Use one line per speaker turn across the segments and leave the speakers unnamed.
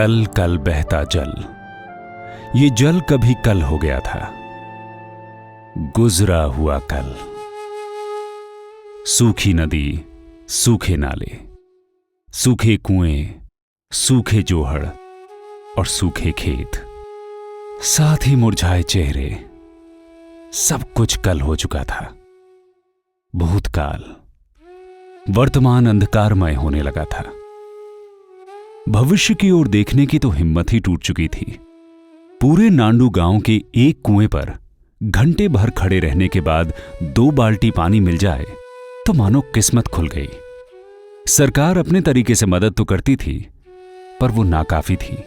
कल कल बहता जल, ये जल कभी कल हो गया था, गुजरा हुआ कल। सूखी नदी, सूखे नाले, सूखे कुएं, सूखे जोहड़ और सूखे खेत, साथ ही मुरझाए चेहरे, सब कुछ कल हो चुका था। भूतकाल, वर्तमान अंधकारमय होने लगा था। भविष्य की ओर देखने की तो हिम्मत ही टूट चुकी थी। पूरे नांडू गांव के एक कुएं पर घंटे भर खड़े रहने के बाद 2 बाल्टी पानी मिल जाए तो मानो किस्मत खुल गई। सरकार अपने तरीके से मदद तो करती थी, पर वो नाकाफी थी।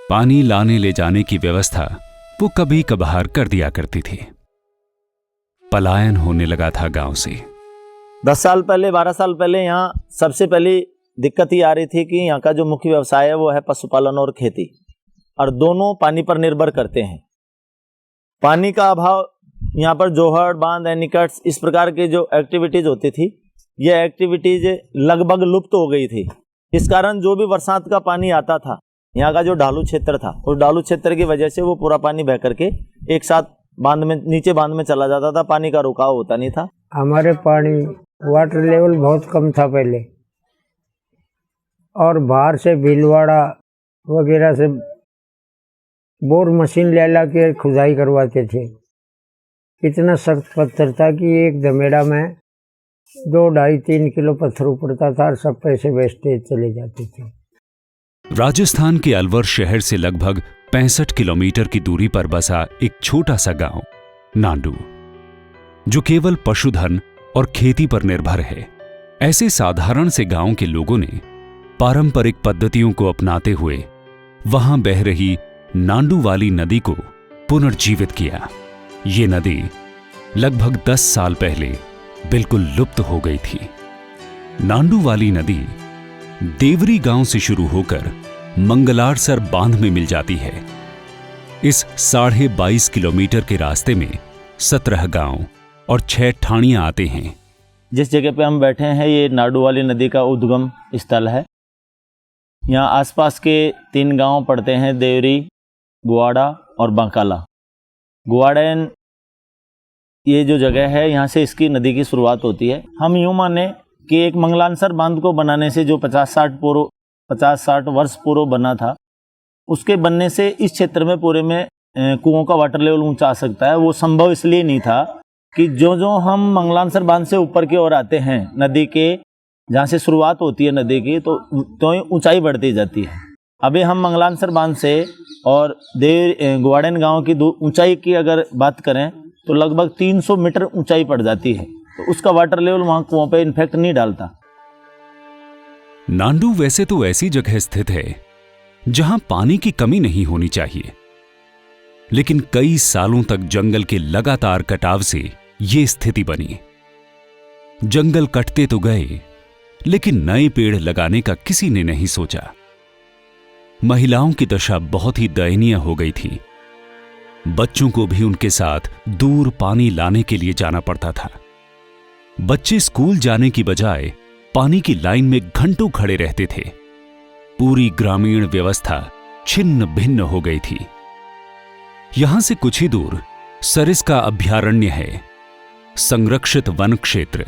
पानी लाने ले जाने की व्यवस्था वो कभी कभार कर दिया करती थी। पलायन होने लगा था गांव से।
10 साल पहले, 12 साल पहले यहाँ सबसे पहली दिक्कत ही आ रही थी कि यहाँ का जो मुख्य व्यवसाय है वो है पशुपालन और खेती, और दोनों पानी पर निर्भर करते हैं। पानी का अभाव, यहाँ पर जोहड़, बांध, एनीकट्स, इस प्रकार की जो एक्टिविटीज होती थी, ये एक्टिविटीज लगभग लुप्त हो गई थी। इस कारण जो भी बरसात का पानी आता था, यहाँ का जो ढालू क्षेत्र था, उस ढालू क्षेत्र की वजह से वो पूरा पानी बह करके एक साथ बांध में, नीचे बांध में चला जाता था। पानी का रुकाव होता नहीं था।
हमारे पानी वाटर लेवल बहुत कम था पहले, और बाहर से भीलवाड़ा वगैरह से बोर मशीन ले ला के खुदाई करवाते थे। इतना सख्त पत्थर था कि एक धमेड़ा में 2, 2.5, 3 किलो पत्थर उपड़ता था और सब पैसे बेचते चले जाते थे।
राजस्थान के अलवर शहर से लगभग 65 किलोमीटर की दूरी पर बसा एक छोटा सा गांव नांडू, जो केवल पशुधन और खेती पर निर्भर है। ऐसे साधारण से गांव के लोगों ने पारंपरिक पद्धतियों को अपनाते हुए वहां बह रही नांडू वाली नदी को पुनर्जीवित किया। ये नदी लगभग 10 साल पहले बिल्कुल लुप्त हो गई थी। नांडू वाली नदी देवरी गांव से शुरू होकर मंगलारसर बांध में मिल जाती है। इस 22.5 किलोमीटर के रास्ते में 17 गांव और 6 ठाणियां आते हैं।
जिस जगह पे हम बैठे हैं, ये नांडू वाली नदी का उद्गम स्थल है। यहाँ आसपास के 3 गांव पड़ते हैं, देवरी, गुवाड़ा और बंकाला। गुवाड़ैन ये जो जगह है, यहाँ से इसकी नदी की शुरुआत होती है। हम यूँ माने कि एक मंगलांसर बांध को बनाने से जो 50-60 वर्ष पूर्व बना था, उसके बनने से इस क्षेत्र में पूरे में कुओं का वाटर लेवल ऊंचा आ सकता है। वो संभव इसलिए नहीं था कि जो हम मंगलांसर बांध से ऊपर की ओर आते हैं, नदी के जहाँ से शुरुआत होती है नदी की, तो ऊंचाई बढ़ती जाती है। अभी हम मंगलांसर बांध से और गुवाड़ैन गांव की ऊंचाई की अगर बात करें तो लगभग 300 मीटर ऊंचाई पड़ जाती है। तो उसका वाटर लेवल वहां कुओं पे इन्फेक्ट नहीं डालता।
नांडू वैसे तो ऐसी जगह स्थित है जहां पानी की कमी नहीं होनी चाहिए, लेकिन कई सालों तक जंगल के लगातार कटाव से ये स्थिति बनी। जंगल कटते तो गए, लेकिन नए पेड़ लगाने का किसी ने नहीं सोचा। महिलाओं की दशा बहुत ही दयनीय हो गई थी। बच्चों को भी उनके साथ दूर पानी लाने के लिए जाना पड़ता था। बच्चे स्कूल जाने की बजाय पानी की लाइन में घंटों खड़े रहते थे। पूरी ग्रामीण व्यवस्था छिन्न भिन्न हो गई थी। यहां से कुछ ही दूर सरिस्का अभयारण्य है, संरक्षित वन क्षेत्र,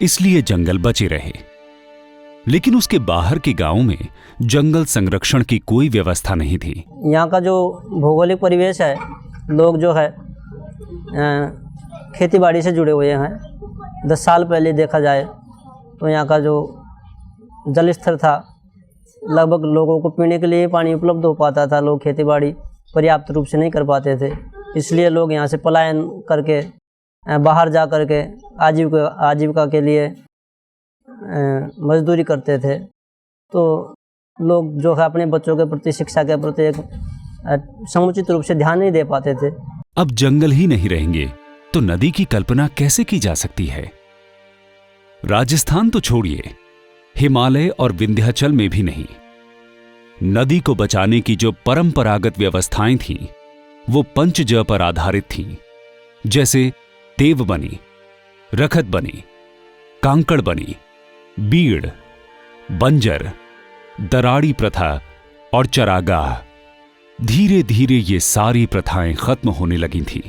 इसलिए जंगल बचे रहे। लेकिन उसके बाहर के गांवों में जंगल संरक्षण की कोई व्यवस्था नहीं थी।
यहाँ का जो भौगोलिक परिवेश है, लोग जो है खेती बाड़ी से जुड़े हुए हैं। 10 साल पहले देखा जाए तो यहाँ का जो जल स्तर था, लगभग लोगों को पीने के लिए पानी उपलब्ध हो पाता था। लोग खेती बाड़ी पर्याप्त रूप से नहीं कर पाते थे, इसलिए लोग यहाँ से पलायन करके बाहर जा कर के आजीविका के लिए मजदूरी करते थे। तो लोग जो है अपने बच्चों के प्रति, शिक्षा के प्रति एक समुचित रूप से ध्यान नहीं दे पाते थे।
अब जंगल ही नहीं रहेंगे तो नदी की कल्पना कैसे की जा सकती है? राजस्थान तो छोड़िए, हिमालय और विंध्याचल में भी नहीं। नदी को बचाने की जो परंपरागत व्यवस्थाएं थीं, वो पंचज पर आधारित थीं, जैसे देव बनी, रखत बनी, कांकड़ बनी, बीड़, बंजर, दराड़ी प्रथा और चरागाह, धीरे धीरे ये सारी प्रथाएं खत्म होने लगी थीं।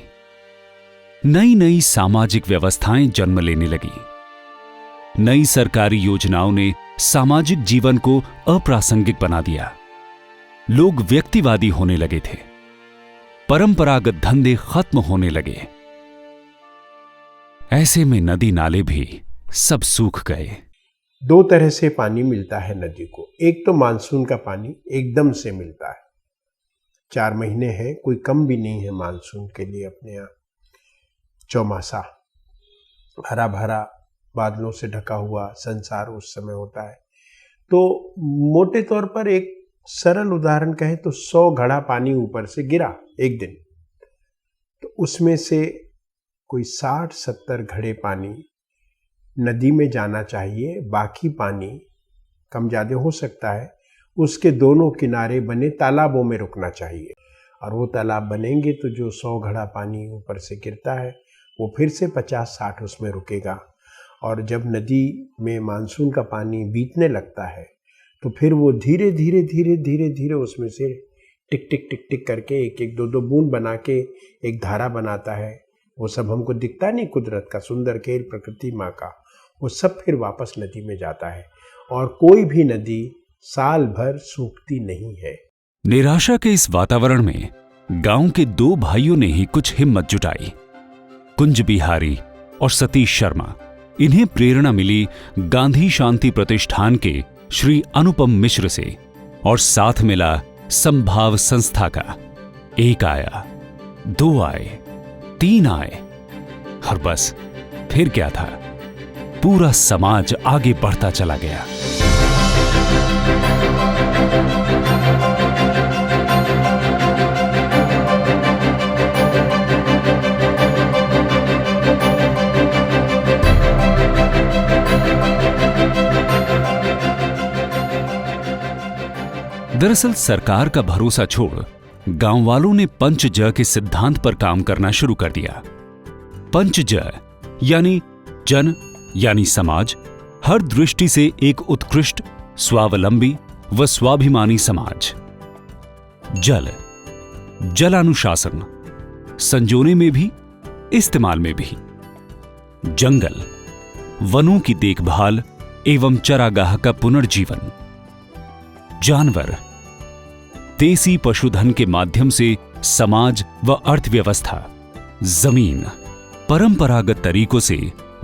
नई नई सामाजिक व्यवस्थाएं जन्म लेने लगी। नई सरकारी योजनाओं ने सामाजिक जीवन को अप्रासंगिक बना दिया। लोग व्यक्तिवादी होने लगे थे। परंपरागत धंधे खत्म होने लगे। ऐसे में नदी नाले भी सब सूख गए।
दो तरह से पानी मिलता है नदी को। एक तो मानसून का पानी एकदम से मिलता है, 4 महीने हैं, कोई कम भी नहीं है मानसून के लिए अपने यहाँ। चौमासा हरा भरा बादलों से ढका हुआ संसार उस समय होता है। तो मोटे तौर पर एक सरल उदाहरण कहें तो 100 घड़ा पानी ऊपर से गिरा एक दिन, तो उसमें से कोई 60-70 घड़े पानी नदी में जाना चाहिए। बाकी पानी कम ज़्यादा हो सकता है, उसके दोनों किनारे बने तालाबों में रुकना चाहिए। और वो तालाब बनेंगे तो जो 100 घड़ा पानी ऊपर से गिरता है वो फिर से 50-60 उसमें रुकेगा। और जब नदी में मानसून का पानी बीतने लगता है तो फिर वो धीरे धीरे धीरे धीरे धीरे उसमें से टिक टिक टिक टिक करके एक एक 2-2 बूंद बना के एक धारा बनाता है। वो सब हमको दिखता नहीं, कुदरत का सुंदर खेल, प्रकृति माँ का, वो सब फिर वापस नदी में जाता है। और कोई भी नदी साल भर सूखती नहीं है।
निराशा के इस वातावरण में गांव के 2 भाइयों ने ही कुछ हिम्मत जुटाई, कुंज बिहारी और सतीश शर्मा। इन्हें प्रेरणा मिली गांधी शांति प्रतिष्ठान के श्री अनुपम मिश्र से और साथ मिला संभाव संस्था का। 1 आया, 2 आए, 3 आए और बस फिर क्या था, पूरा समाज आगे बढ़ता चला गया। दरअसल सरकार का भरोसा छोड़ गांव वालों ने पंचज के सिद्धांत पर काम करना शुरू कर दिया। पंचज यानी जन यानी समाज, हर दृष्टि से एक उत्कृष्ट, स्वावलंबी व स्वाभिमानी समाज। जल, जलानुशासन, संजोने में भी इस्तेमाल में भी। जंगल, वनों की देखभाल एवं चरागाह का पुनर्जीवन। जानवर, देसी पशुधन के माध्यम से समाज व अर्थव्यवस्था। जमीन, परंपरागत तरीकों से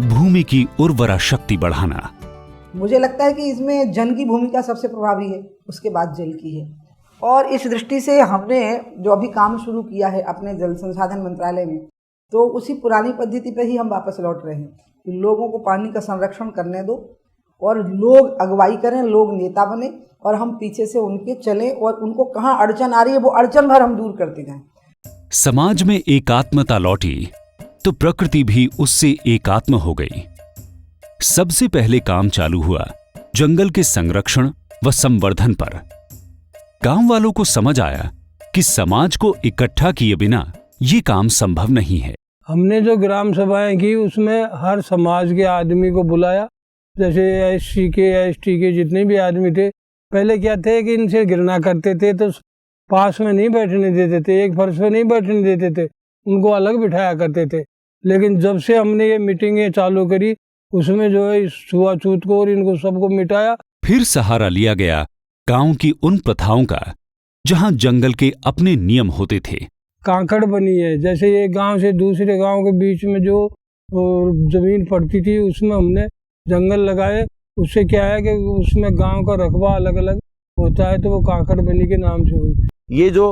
भूमि की उर्वरा शक्ति बढ़ाना।
मुझे लगता है कि इसमें जन की भूमिका सबसे प्रभावी है, उसके बाद जल की है। और इस दृष्टि से हमने जो अभी काम शुरू किया है अपने जल संसाधन मंत्रालय में, तो उसी पुरानी पद्धति पे ही हम वापस लौट रहे हैं कि लोगों को पानी का संरक्षण करने दो और लोग अगुवाई करें, लोग नेता बने और हम पीछे से उनके चलें और उनको कहाँ अड़चन आ रही है वो अड़चन भर हम दूर करते जाएं।
समाज में एकात्मता लौटी तो प्रकृति भी उससे एकात्म हो गई। सबसे पहले काम चालू हुआ जंगल के संरक्षण व संवर्धन पर। गांव वालों को समझ आया कि समाज को इकट्ठा किए बिना ये काम संभव नहीं है।
हमने जो ग्राम सभाएं की उसमें हर समाज के आदमी को बुलाया, जैसे एससी के एसटी के जितने भी आदमी थे। पहले क्या थे कि इनसे घृणा करते थे तो पास में नहीं बैठने देते थे, एक फर्श पे नहीं बैठने देते थे, उनको अलग बिठाया करते थे। लेकिन जब से हमने ये मीटिंगें चालू करी उसमें जो है छुआछूत को और इनको सबको मिटाया।
फिर सहारा लिया गया गांव की उन प्रथाओं का जहां जंगल के अपने नियम होते थे।
कांकड़ बनी है, जैसे ये गांव से दूसरे गांव के बीच में जो जमीन पड़ती थी उसमें हमने जंगल लगाए। उससे क्या है कि उसमें गांव का रकबा अलग अलग होता है, तो वो कांकड़ बनी के नाम से हुई।
ये जो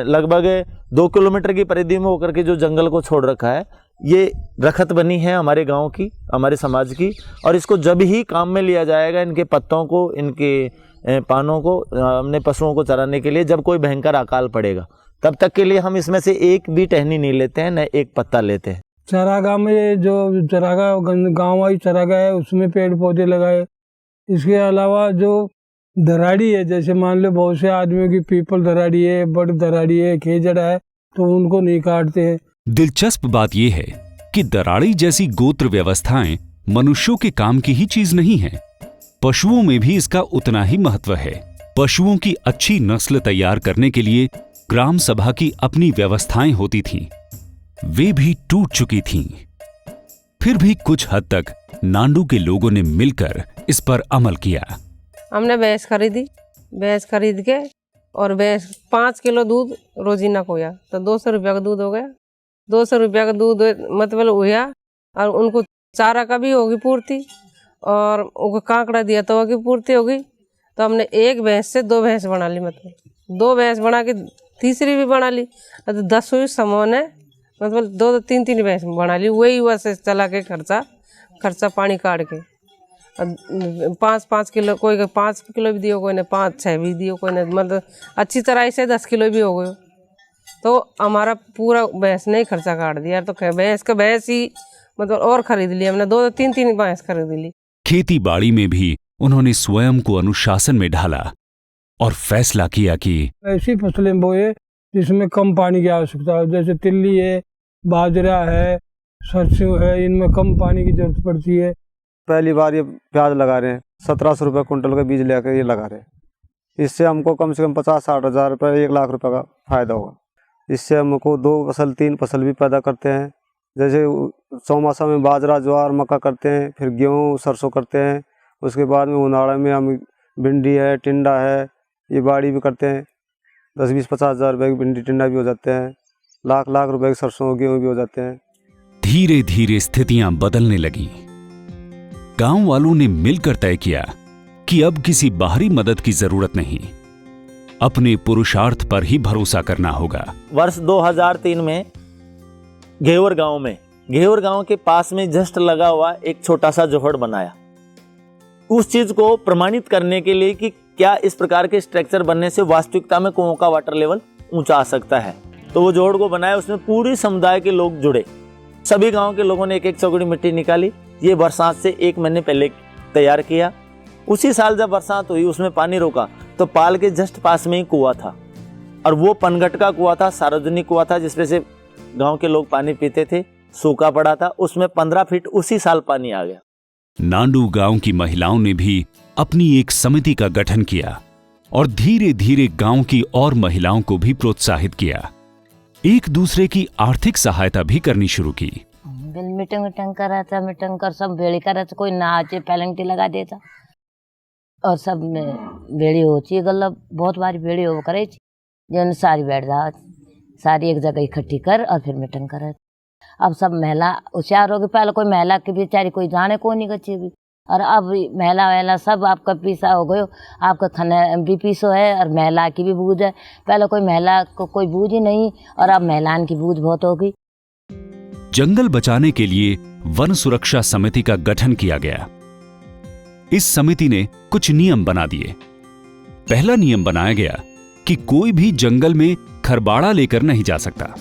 लगभग 2 किलोमीटर की परिधि में होकर के जो जंगल को छोड़ रखा है, ये रखत बनी है हमारे गांव की, हमारे समाज की। और इसको जब ही काम में लिया जाएगा, इनके पत्तों को, इनके पानों को, हमने पशुओं को चराने के लिए जब कोई भयंकर अकाल पड़ेगा, तब तक के लिए हम इसमें से एक भी टहनी नहीं लेते हैं, न एक पत्ता लेते हैं।
चरागाह में जो चरागाह गाँव चरागाह है उसमें पेड़ पौधे लगाए। इसके अलावा जो दराड़ी है, जैसे मान लो बहुत से आदमियों की पीपल दराड़ी है, बड़ दराड़ी है, खेजड़ा है, तो उनको नहीं काटते हैं।
दिलचस्प बात यह है कि दराड़ी जैसी गोत्र व्यवस्थाएं मनुष्यों के काम की ही चीज नहीं है। पशुओं में भी इसका उतना ही महत्व है। पशुओं की अच्छी नस्ल तैयार करने के लिए ग्राम सभा की अपनी व्यवस्थाएं होती थीं। वे भी टूट चुकी थीं। फिर भी कुछ हद तक नांडू के लोगों ने मिलकर इस पर अमल किया।
हमने भैंस खरीदी, भैंस खरीद के और भैंस 5 किलो दूध रोजीना को हुआ, तो 200 रुपया का दूध हो गया। 200 रुपया का दूध मतलब हुआ, और उनको चारा का भी होगी पूर्ति, और उनको कांकड़ा दिया तो की पूर्ति होगी। तो हमने एक भैंस से 2 भैंस बना ली, मतलब 2 भैंस बना के तीसरी भी बना ली, तो 10 हुई समूह ने, मतलब 2 3 भैंस बना ली। वही हुआ से चला के खर्चा पानी काट के 5 किलो, कोई 5 किलो भी दियो, कोई ने 5-6 भी दियो, कोई ने मतलब अच्छी तरह से 10 किलो भी हो गए। तो हमारा पूरा भैंस ने ही खर्चा काट दिया। तो भैंस ही मतलब और खरीद ली हमने, 2-3 भैंस खरीद ली।
खेती बाड़ी में भी उन्होंने स्वयं को अनुशासन में ढाला और फैसला किया कि
ऐसी फसलें बोए जिसमें कम पानी की आवश्यकता हो, जैसे तिल्ली है, बाजरा है, सरसों है, इनमें कम पानी की जरूरत पड़ती है।
पहली बार ये प्याज लगा रहे हैं, 1700 रुपये कुंटल का बीज लेकर ये लगा रहे हैं। इससे हमको कम से कम 50-60 हज़ार रुपये, 1 लाख रुपये का फ़ायदा होगा। इससे हमको 2 फसल 3 फसल भी पैदा करते हैं। जैसे चौमासा में बाजरा, ज्वार, मक्का करते हैं, फिर गेहूँ, सरसों करते हैं। उसके बाद में उनाड़ा में हम भिंडी है, टिंडा है, ये बाड़ी भी करते हैं। 10-20-50 हज़ार रुपये की भिंडी टिंडा भी हो जाते हैं। लाख रुपए की सरसों, गेहूँ भी हो जाते हैं।
धीरे धीरे स्थितियां बदलने लगीं। गांव वालों ने मिलकर तय किया कि अब किसी बाहरी मदद की जरूरत नहीं, अपने पुरुषार्थ पर ही भरोसा करना होगा।
वर्ष 2003 में घेवर गांव के पास में जस्ट लगा हुआ एक छोटा सा जोहड़ बनाया, उस चीज को प्रमाणित करने के लिए कि क्या इस प्रकार के स्ट्रक्चर बनने से वास्तविकता में कुओं का वाटर लेवल ऊंचा आ सकता है। तो वो जोहड़ को बनाया, उसमें पूरी समुदाय के लोग जुड़े। सभी गांव के लोगों ने एक चौकड़ी मिट्टी निकाली। ये बरसात से 1 महीने पहले तैयार किया। उसी साल जब बरसात हुई, उसमें पानी रोका, तो पाल के जस्ट पास में ही कुआं था, और वो पनघट का कुआं था, सार्वजनिक कुआं था, जिसमें से गांव के लोग पानी पीते थे। सूखा पड़ा था, उसमें 15 फीट उसी साल पानी आ गया।
नांडू गांव की महिलाओं ने भी अपनी एक समिति का गठन किया और धीरे धीरे गांव की और महिलाओं को भी प्रोत्साहित किया। एक दूसरे की आर्थिक सहायता भी करनी शुरू की।
मीटिंग कराता, मीटिंग कर सब भेड़ी कराता, कोई नाचे पैलंगटी लगा देता, और सब में भेड़ी होती गल्ला, बहुत बारी भेड़ी हो करे जन सारी बैठ जा, सारी एक जगह इकट्ठी कर और फिर मीटिंग करे। अब सब महिला होशियार होगी, पहले कोई महिला की बेचारी कोई जाने को नहीं गची भी, और अब महिला सब आपका पीसा हो गयो, आपका खाना भी पीसो है, और महिला की भी बूझ है। पहले कोई महिला को कोई बूझ ही नहीं, और अब महिलाओं की बूझ बहुत होगी।
जंगल बचाने के लिए वन सुरक्षा समिति का गठन किया गया। इस समिति ने कुछ नियम बना दिए। पहला नियम बनाया गया कि कोई भी जंगल में खरबाड़ा लेकर नहीं जा सकता।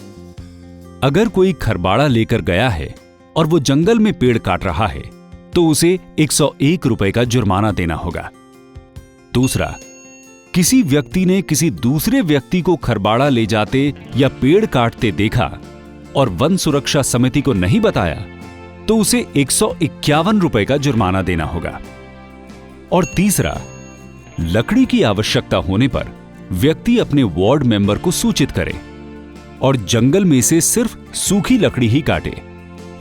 अगर कोई खरबाड़ा लेकर गया है और वो जंगल में पेड़ काट रहा है, तो उसे 101 रुपए का जुर्माना देना होगा। दूसरा, किसी व्यक्ति ने किसी दूसरे व्यक्ति को खरबाड़ा ले जाते या पेड़ काटते देखा और वन सुरक्षा समिति को नहीं बताया, तो उसे 151 रुपए का जुर्माना देना होगा। और तीसरा, लकड़ी की आवश्यकता होने पर व्यक्ति अपने वार्ड मेंबर को सूचित करे और जंगल में से सिर्फ सूखी लकड़ी ही काटे,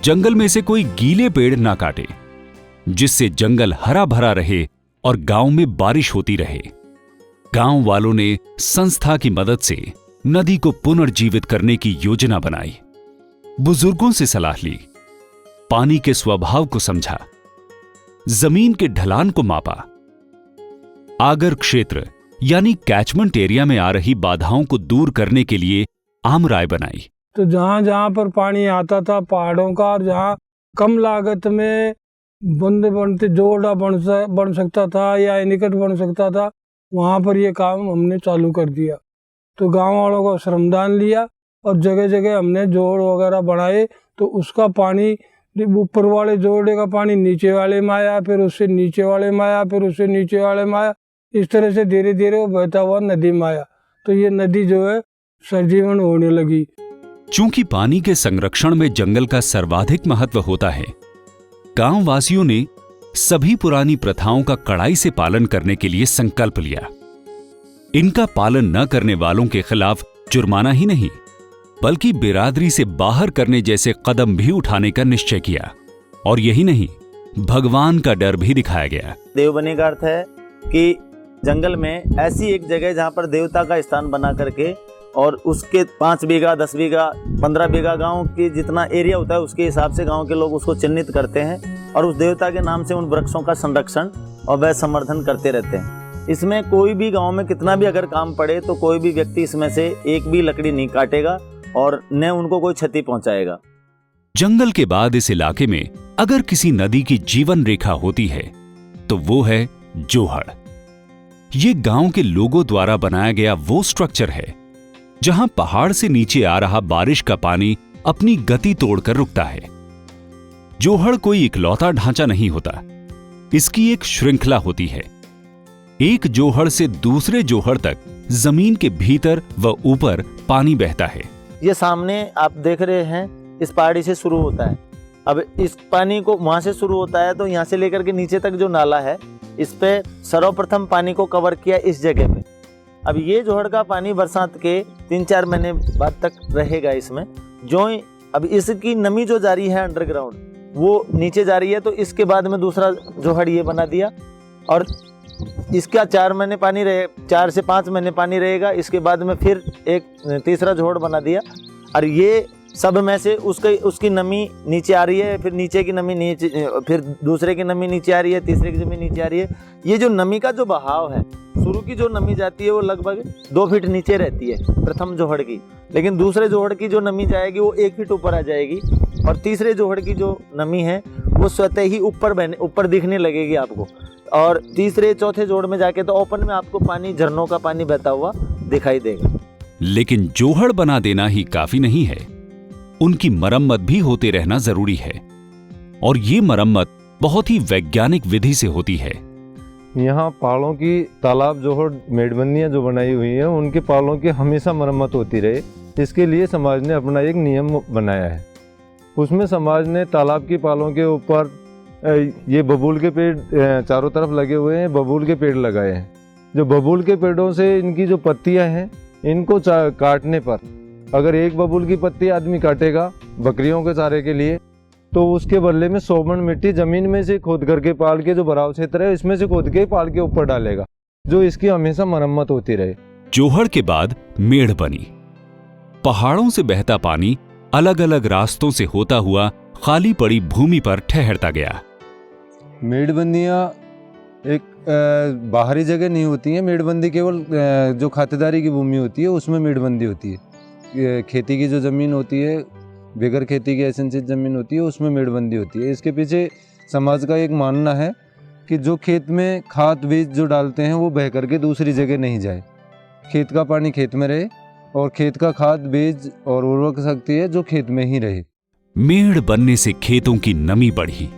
जंगल में से कोई गीले पेड़ ना काटे, जिससे जंगल हरा भरा रहे और गांव में बारिश होती रहे। गांव वालों ने संस्था की मदद से नदी को पुनर्जीवित करने की योजना बनाई, बुजुर्गों से सलाह ली, पानी के स्वभाव को समझा, जमीन के ढलान को मापा, आगर क्षेत्र यानी कैचमेंट एरिया में आ रही बाधाओं को दूर करने के लिए आम राय बनाई।
तो जहाँ जहाँ पर पानी आता था पहाड़ों का, और जहाँ कम लागत में बंद बनते जोड़ा बन सकता था या निकट बन सकता था, वहाँ पर ये काम हमने चालू कर दिया। तो गांव वालों को श्रमदान लिया और जगह जगह हमने जोड़ वगैरह बनाए, तो उसका पानी ऊपर वाले जोड़े का पानी नीचे वाले में आया, फिर उससे नीचे वाले में आया, फिर उससे नीचे वाले में आया, इस तरह से धीरे धीरे वो बहता हुआ नदी में आया। तो ये नदी जो है सर्जीवन होने लगी।
चूंकि पानी के संरक्षण में जंगल का सर्वाधिक महत्व होता है, गांव वासियों ने सभी पुरानी प्रथाओं का कड़ाई से पालन करने के लिए संकल्प लिया। इनका पालन न करने वालों के खिलाफ जुर्माना ही नहीं, बल्कि बिरादरी से बाहर करने जैसे कदम भी उठाने का निश्चय किया। और यही नहीं, भगवान का डर भी दिखाया गया।
देवबनी का अर्थ है कि जंगल में ऐसी एक जगह जहाँ पर देवता का स्थान बना करके और उसके 5 बीघा 10 बीघा 15 बीघा गांव के जितना एरिया होता है उसके हिसाब से गांव के लोग उसको चिन्हित करते हैं और उस देवता के नाम से उन वृक्षों का संरक्षण और वह संवर्धन करते रहते हैं। इसमें कोई भी गांव में कितना भी अगर काम पड़े तो कोई भी व्यक्ति इसमें से एक भी लकड़ी नहीं काटेगा और न उनको कोई क्षति पहुंचाएगा।
जंगल के बाद इस इलाके में अगर किसी नदी की जीवन रेखा होती है तो वो है जोहड़। ये गांव के लोगों द्वारा बनाया गया वो स्ट्रक्चर है जहां पहाड़ से नीचे आ रहा बारिश का पानी अपनी गति तोड़कर रुकता है। जोहड़ कोई इकलौता ढांचा नहीं होता, इसकी एक श्रृंखला होती है। एक जोहड़ से दूसरे जोहड़ तक जमीन के भीतर व ऊपर पानी बहता है।
ये सामने आप देख रहे हैं इस पहाड़ी से शुरू होता है। अब इस पानी को वहां से शुरू होता है तो यहाँ से लेकर के नीचे तक जो नाला है इस पे सर्वप्रथम पानी को कवर किया इस जगह पे। अब ये जोहड़ का पानी बरसात के 3-4 महीने बाद तक रहेगा इसमें। जो अब इसकी नमी जो जारी है अंडरग्राउंड वो नीचे जा रही है, तो इसके बाद में दूसरा जोहड़ ये बना दिया और इसका 4 महीने पानी रहे, 4 से 5 महीने पानी रहेगा। इसके बाद में फिर एक तीसरा जोहड़ बना दिया और ये सब में से उसकी नमी नीचे आ रही है, फिर नीचे की नमी नीचे, फिर दूसरे की नमी नीचे आ रही है, तीसरे की नमी नीचे आ रही है। ये जो नमी का जो बहाव है, शुरू की जो नमी जाती है वो लगभग 2 फीट नीचे रहती है प्रथम जोहड़ की, लेकिन दूसरे जोहड़ की जो नमी जाएगी वो 1 फीट ऊपर आ जाएगी और तीसरे जोहड़ की जो नमी है वो स्वतः ही ऊपर दिखने लगेगी आपको। और तीसरे चौथे जोहड़ में जाके तो ओपन में आपको पानी, झरनों का पानी बहता हुआ दिखाई देगा।
लेकिन जोहड़ बना देना ही काफी नहीं है, उनकी मरम्मत भी होते रहना जरूरी है। और ये मरम्मत बहुत ही वैज्ञानिक विधि से होती है।
यहाँ पहाड़ों की तालाब जोहड़ मेड़बंदियाँ जो बनाई हुई हैं उनके पहाड़ों की हमेशा मरम्मत होती रहे, इसके लिए समाज ने अपना एक नियम बनाया है। उसमें समाज ने तालाब की पालों के ऊपर ये बबूल के पेड़ चारों तरफ लगे हुए हैं, बबूल के पेड़ लगाए हैं। जो बबूल के पेड़ों से इनकी जो पत्तियां हैं इनको काटने पर अगर एक बबूल की पत्ती आदमी काटेगा बकरियों के चारे के लिए तो उसके बदले में 100 मन मिट्टी जमीन में से खोद करके पाल के जो भराव क्षेत्र है इसमें से खोद के पाल के ऊपर डालेगा, जो इसकी हमेशा मरम्मत होती रहे।
जोहड़ के बाद मेड़ बनी। पहाड़ों से बहता पानी अलग अलग रास्तों से होता हुआ खाली पड़ी भूमि पर ठहरता गया।
मेड़बंदियाँ एक बाहरी जगह नहीं होती हैं। मेड़बंदी केवल जो खातेदारी की भूमि होती है उसमें मेड़बंदी होती है। खेती की जो ज़मीन होती है, बगैर खेती की असिंचित ज़मीन होती है, उसमें मेड़बंदी होती है। इसके पीछे समाज का एक मानना है कि जो खेत में खाद बीज जो डालते हैं वो बह करके दूसरी जगह नहीं जाए, खेत का पानी खेत में रहे और खेत का खाद बीज और उर्वरक शक्ति है जो खेत में ही रहे।
मेड़ बनने से खेतों की नमी बढ़ी,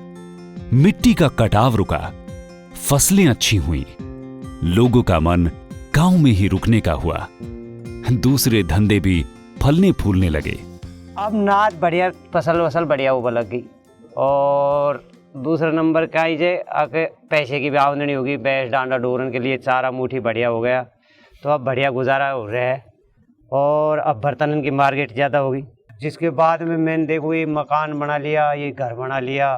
मिट्टी का कटाव रुका, फसलें अच्छी हुई, लोगों का मन गांव में ही रुकने का हुआ, दूसरे धंधे भी फलने फूलने लगे।
अब नाच बढ़िया, फसल वसल बढ़िया उबल लग गई। और दूसरा नंबर क्या है आके पैसे की भी आमदनी होगी, भैंस डांडा डोरन के लिए चारा मूठी बढ़िया हो गया, तो अब बढ़िया गुजारा हो रहा है। और अब बर्तन की मार्केट ज़्यादा होगी, जिसके बाद में मैंने देखो ये मकान बना लिया, ये घर बना लिया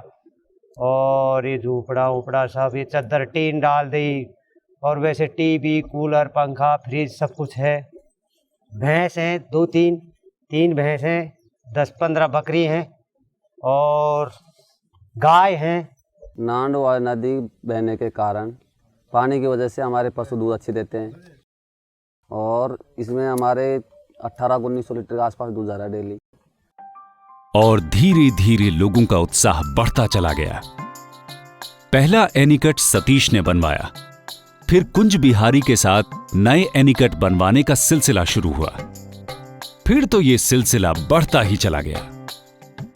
और ये झोपड़ा उपड़ा सब, ये चादर टीन डाल दी और वैसे टीवी कूलर पंखा फ्रिज सब कुछ है। भैंस हैं 2-3 भैंस हैं, 10-15 बकरी हैं और गाय हैं।
नांडू और नदी बहने के कारण पानी की वजह से हमारे पशु दूध अच्छी देते हैं और इसमें हमारे 1800-1900 लीटर के आसपास दूध जा रहा है डेली।
और धीरे धीरे लोगों का उत्साह बढ़ता चला गया। पहला एनीकट सतीश ने बनवाया, फिर कुंज बिहारी के साथ नए एनीकट बनवाने का सिलसिला शुरू हुआ। फिर तो ये सिलसिला बढ़ता ही चला गया,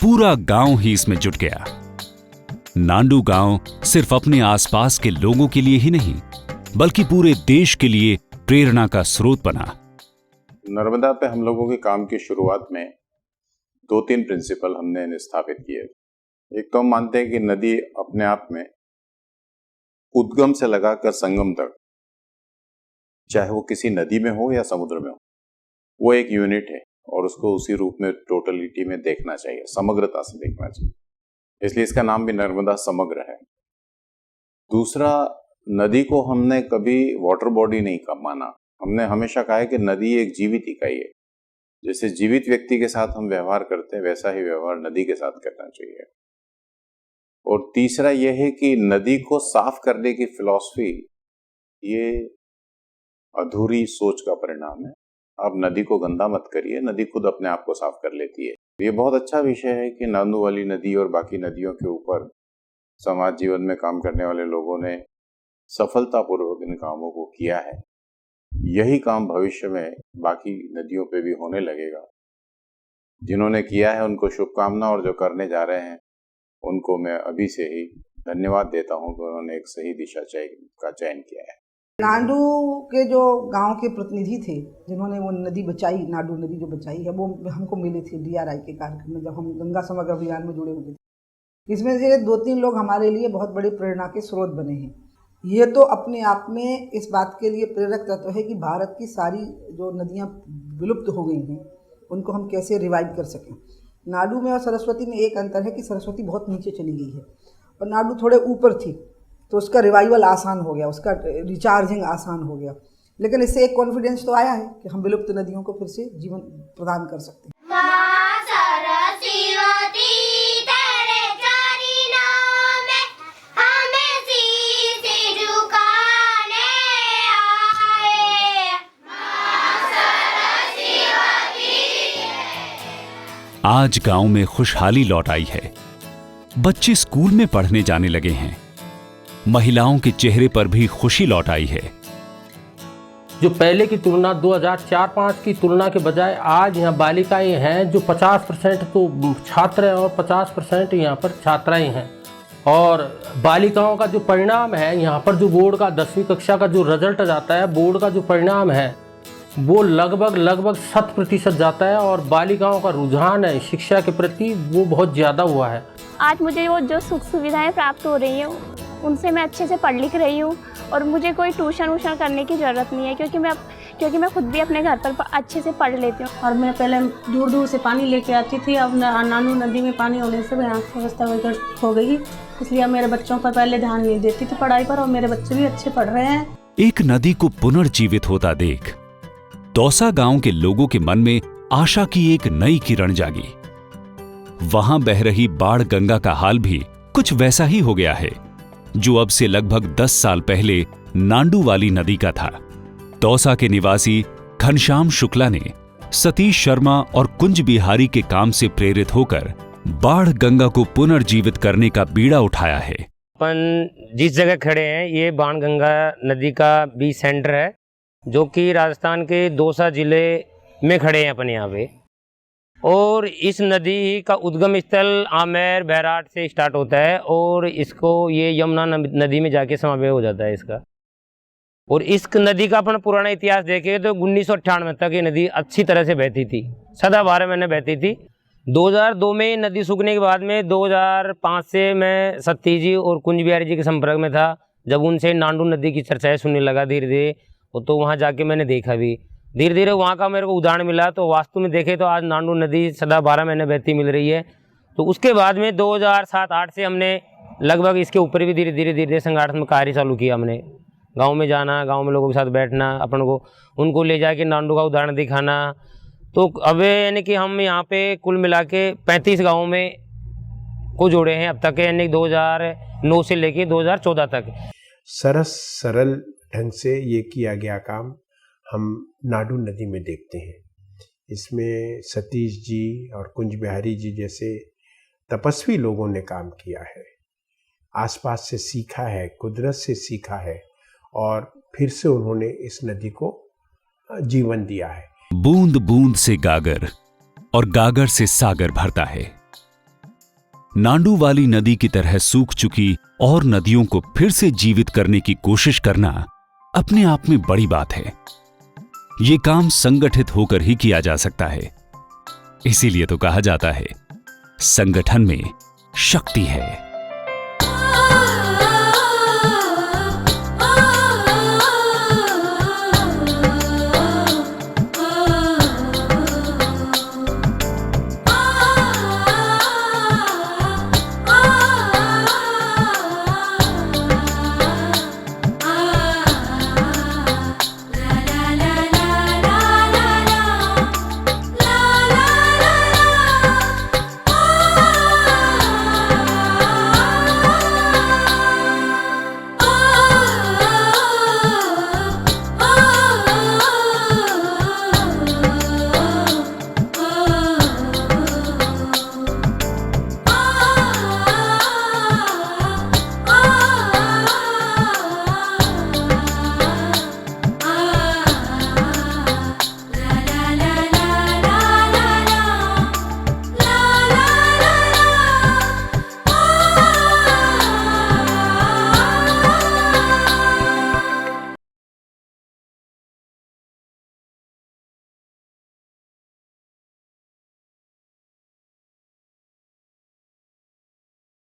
पूरा गांव ही इसमें जुट गया। नांडू गांव सिर्फ अपने आसपास के लोगों के लिए ही नहीं बल्कि पूरे देश के लिए प्रेरणा का स्रोत बना।
नर्मदा पे हम लोगों के काम की शुरुआत में 2-3 प्रिंसिपल हमने स्थापित किए। एक तो हम मानते हैं कि नदी अपने आप में उद्गम से लगाकर संगम तक, चाहे वो किसी नदी में हो या समुद्र में हो, वो एक यूनिट है और उसको उसी रूप में टोटलिटी में देखना चाहिए, समग्रता से देखना चाहिए। इसलिए इसका नाम भी नर्मदा समग्र है। दूसरा, नदी को हमने कभी वाटर बॉडी नहीं माना। हमने हमेशा कहा है कि नदी एक जीवित इकाई है। जैसे जीवित व्यक्ति के साथ हम व्यवहार करते हैं, वैसा ही व्यवहार नदी के साथ करना चाहिए। और तीसरा यह है कि नदी को साफ करने की फिलॉसफी ये अधूरी सोच का परिणाम है। आप नदी को गंदा मत करिए, नदी खुद अपने आप को साफ कर लेती है। ये बहुत अच्छा विषय है कि नांदू वाली नदी और बाकी नदियों के ऊपर समाज जीवन में काम करने वाले लोगों ने सफलतापूर्वक इन कामों को किया है। यही काम भविष्य में बाकी नदियों पे भी होने लगेगा। जिन्होंने किया है उनको शुभकामना, और जो करने जा रहे हैं उनको मैं अभी से ही धन्यवाद देता हूं कि उन्होंने एक सही दिशा का चयन किया है।
नाडू के जो गांव के प्रतिनिधि थे जिन्होंने वो नदी बचाई, नाडू नदी जो बचाई है, वो हमको मिले थे DRI के कार्यक्रम में जब हम गंगा समग्र अभियान में जुड़े हुए थे। इसमें से 2-3 लोग हमारे लिए बहुत बड़े प्रेरणा के स्रोत बने हैं। ये तो अपने आप में इस बात के लिए प्रेरक तत्व है कि भारत की सारी जो नदियाँ विलुप्त हो गई हैं उनको हम कैसे रिवाइव कर सकें। नाडू में और सरस्वती में एक अंतर है कि सरस्वती बहुत नीचे चली गई है और नाडू थोड़े ऊपर थी, तो उसका रिवाइवल आसान हो गया, उसका रिचार्जिंग आसान हो गया। लेकिन इससे एक कॉन्फिडेंस तो आया है कि हम विलुप्त नदियों को फिर से जीवन प्रदान कर सकते हैं।
आज गांव में खुशहाली लौट आई है। बच्चे स्कूल में पढ़ने जाने लगे हैं। महिलाओं के चेहरे पर भी खुशी लौट आई है।
जो पहले की तुलना 2004-05 की तुलना के बजाय आज यहाँ बालिकाएं हैं जो 50% तो छात्र हैं और 50% यहाँ पर छात्राएं हैं। और बालिकाओं का जो परिणाम है यहाँ पर, जो बोर्ड का 10वीं कक्षा का जो रिजल्ट जाता है, बोर्ड का जो परिणाम है वो लगभग 100% जाता है। और बालिकाओं का रुझान है शिक्षा के प्रति वो बहुत ज़्यादा हुआ है।
आज मुझे वो जो सुख सुविधाएं प्राप्त हो रही हैं उनसे मैं अच्छे से पढ़ लिख रही हूँ और मुझे कोई ट्यूशन वूशन करने की ज़रूरत नहीं है, क्योंकि मैं खुद भी अपने घर पर अच्छे से पढ़ लेती हूँ।
और मैं पहले दूर दूर से पानी लेके आती थी, अब नानू नदी में पानी होने से यहाँ व्यवस्था हो गई, इसलिए अब मेरे बच्चों पर पहले ध्यान नहीं देती थी पढ़ाई पर, और मेरे बच्चे भी अच्छे पढ़ रहे हैं।
एक नदी को पुनर्जीवित होता देख दौसा गांव के लोगों के मन में आशा की एक नई किरण जागी। वहां बह रही बाढ़ गंगा का हाल भी कुछ वैसा ही हो गया है जो अब से लगभग 10 साल पहले नांडू वाली नदी का था। दौसा के निवासी घनश्याम शुक्ला ने सतीश शर्मा और कुंज बिहारी के काम से प्रेरित होकर बाढ़ गंगा को पुनर्जीवित करने का बीड़ा उठाया है।
अपन जिस जगह खड़े हैं ये बाण गंगा नदी का बीच सेंटर है, जो कि राजस्थान के दौसा जिले में खड़े हैं अपन यहाँ पे। और इस नदी का उद्गम स्थल आमेर बैराट से स्टार्ट होता है और इसको ये यमुना नदी में जाके समावेश हो जाता है इसका। और इस नदी का अपन पुराना इतिहास देखें तो 1998 तक ये नदी अच्छी तरह से बहती थी, सदा 12 महीने बहती थी। 2002 में नदी सूखने के बाद में 2005 से मैं सतीश जी और कुंज बिहारी जी के संपर्क में था। जब उनसे नांडू नदी की चर्चाएं सुनने लगा धीरे धीरे, तो वहाँ जाके मैंने देखा भी धीरे धीरे वहाँ का मेरे को उदाहरण मिला। तो वास्तव में देखे तो आज नांडू नदी सदा 12 महीने बहती मिल रही है। तो उसके बाद में 2007-08 से हमने लगभग इसके ऊपर भी धीरे धीरे संगठनात्मक कार्य चालू किया। हमने गांव में जाना, गांव में लोगों के साथ बैठना, अपन को उनको ले जाके नांडू का उदाहरण दिखाना। तो अब यानी कि हम यहाँ पे कुल मिला के 35 गाँव में को जोड़े हैं अब तक, यानी 2009 से लेके 2014 तक।
सरल ढंग से ये किया गया काम हम नाडू नदी में देखते हैं। इसमें सतीश जी और कुंज बिहारी जी जैसे तपस्वी लोगों ने काम किया है, आसपास से सीखा है, कुदरत से सीखा है और फिर से उन्होंने इस नदी को जीवन दिया है।
बूंद बूंद से गागर और गागर से सागर भरता है। नांडू वाली नदी की तरह सूख चुकी और नदियों को फिर से जीवित करने की कोशिश करना अपने आप में बड़ी बात है। ये काम संगठित होकर ही किया जा सकता है। इसीलिए तो कहा जाता है संगठन में शक्ति है।